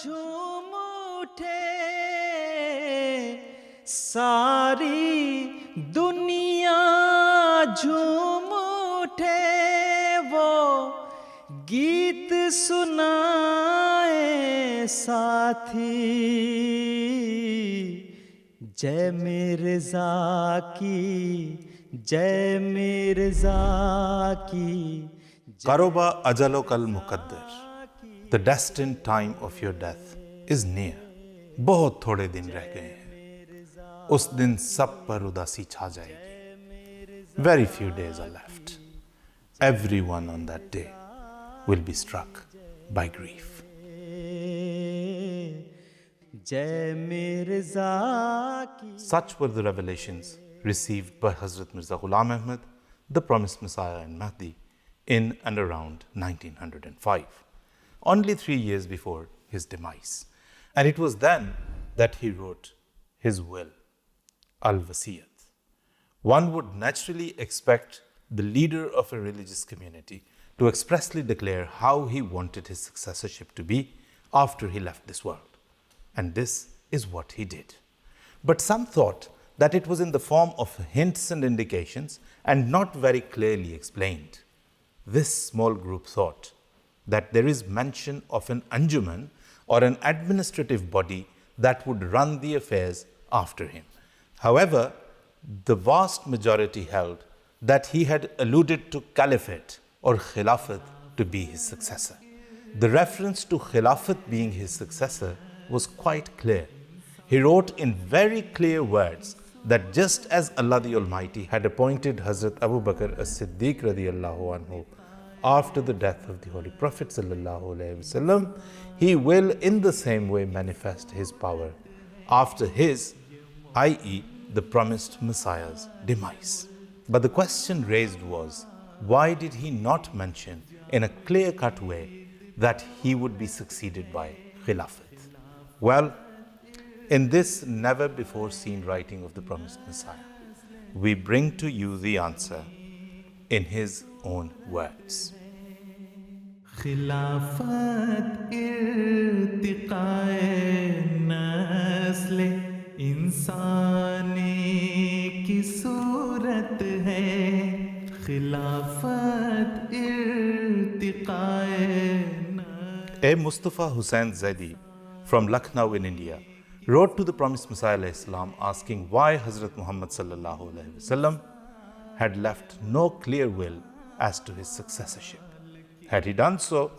झूम उठे, सारी दुनिया झूम उठे, वो गीत सुनाए साथी, जय मिर्ज़ा की, जय मिर्ज़ा की। Qaroba ajalokal muqaddar, the destined time of your death is near. बहुत थोड़े दिन रह गए हैं, उस दिन सब पर उदासी छा जाएगी. Very few days are left. Everyone on that day will be struck by grief. जय मिर्ज़ा की. Such were the revelations received by Hazrat Mirza Ghulam Ahmad, the promised Messiah and Mahdi, in and around 1905, only 3 years before his demise. And it was then that he wrote his will, Al-Wasiyat. One would naturally expect the leader of a religious community to expressly declare how he wanted his successorship to be after he left this world. And this is what he did. But some thought that it was in the form of hints and indications and not very clearly explained. This small group thought that there is mention of an anjuman or an administrative body that would run the affairs after him. However, the vast majority held that he had alluded to caliphate or khilafat to be his successor. The reference to khilafat being his successor was quite clear. He wrote in very clear words that just as Allah the Almighty had appointed Hazrat Abu Bakr as-Siddiq radiyallahu anhu after the death of the Holy Prophet sallallahu alaihi wasallam, he will in the same way manifest his power after his, i.e. the promised Messiah's demise. But the question raised was, why did he not mention in a clear-cut way that he would be succeeded by Khilafat? Well, in this never-before-seen writing of the promised Messiah, we bring to you the answer in his own words. खिलाफत इर्तिकाए नस्ल इंसानी की सूरत है, खिलाफत इर्तिकाए. A Mustafa Hussain Zaidi from Lucknow in India wrote to the promised Messiah السلام, asking why Hazrat Muhammad sallallahu alaihi wasallam had left no clear will as to his successorship. Had he done so,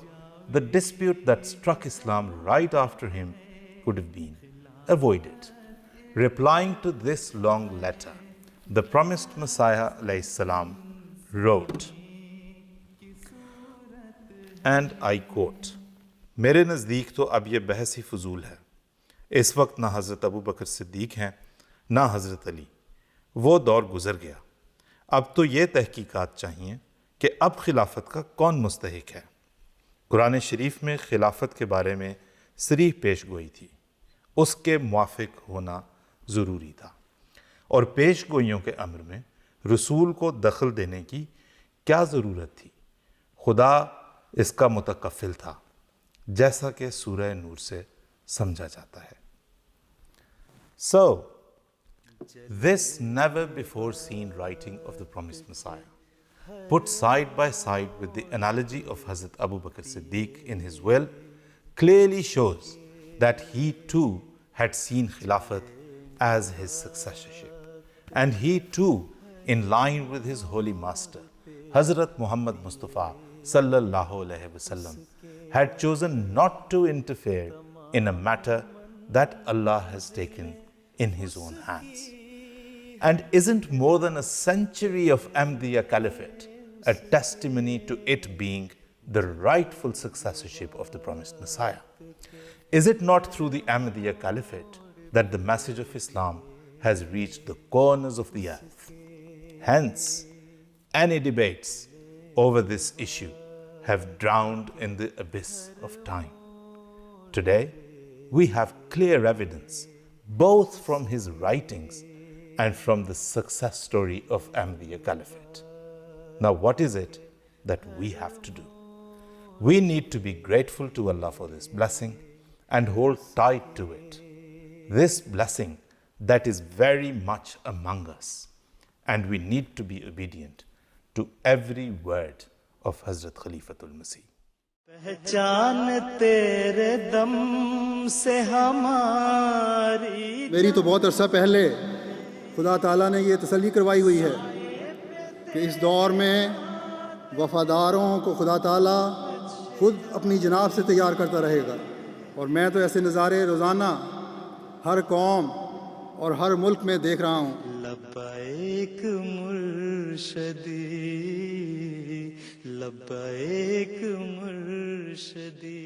the dispute that struck Islam right after him could have been avoided. Replying to this long letter, the promised Messiah السلام, wrote, and I quote, मेरे नज़दीक तो अब ये बहस ही फजूल है. इस वक्त ना हज़रत अबू बकर सिद्दीक हैं ना हज़रत अली. वो दौर गुज़र गया. अब तो ये तहकीकात चाहिए कि अब खिलाफत का कौन मुस्तहिक है. कुरान शरीफ में खिलाफत के बारे में सरीह पेश गोई थी. उसके मुआफिक होना ज़रूरी था. और पेश गोइयों के अम्र में रसूल को दखल देने की क्या ज़रूरत थी. खुदा इसका मुतकफ़िल था, जैसा कि सूरह नूर से समझा जाता है. So, this never before seen writing of the promised Messiah, put side by side with the analogy of Hazrat Abu Bakr Siddiq in his will, clearly shows that he too had seen Khilafat as his successorship. And he too, in line with his holy master, Hazrat Muhammad Mustafa sallallahu alaihi wasallam, had chosen not to interfere in a matter that Allah has taken in his own hands. And isn't more than a century of Ahmadiyya Caliphate a testimony to it being the rightful successorship of the promised Messiah? Is it not through the Ahmadiyya Caliphate that the message of Islam has reached the corners of the earth? Hence, any debates over this issue have drowned in the abyss of time. Today, we have clear evidence both from his writings and from the success story of Ahmadiyya Caliphate. Now, what is it that we have to do? We need to be grateful to Allah for this blessing and hold tight to it. This blessing that is very much among us, and we need to be obedient to every word of Hazrat Khalifatul Masih. पहचान तेरे दम से हमारी। मेरी तो बहुत अरसा पहले खुदा ताला ने ये तसल्ली करवाई हुई है कि इस दौर में वफ़ादारों को खुदा ताला खुद अपनी जनाब से तैयार करता रहेगा, और मैं तो ऐसे नज़ारे रोज़ाना हर कौम और हर मुल्क में देख रहा हूँ। लब्बैक मुर्शदी, लब्बैक मुर्शदी।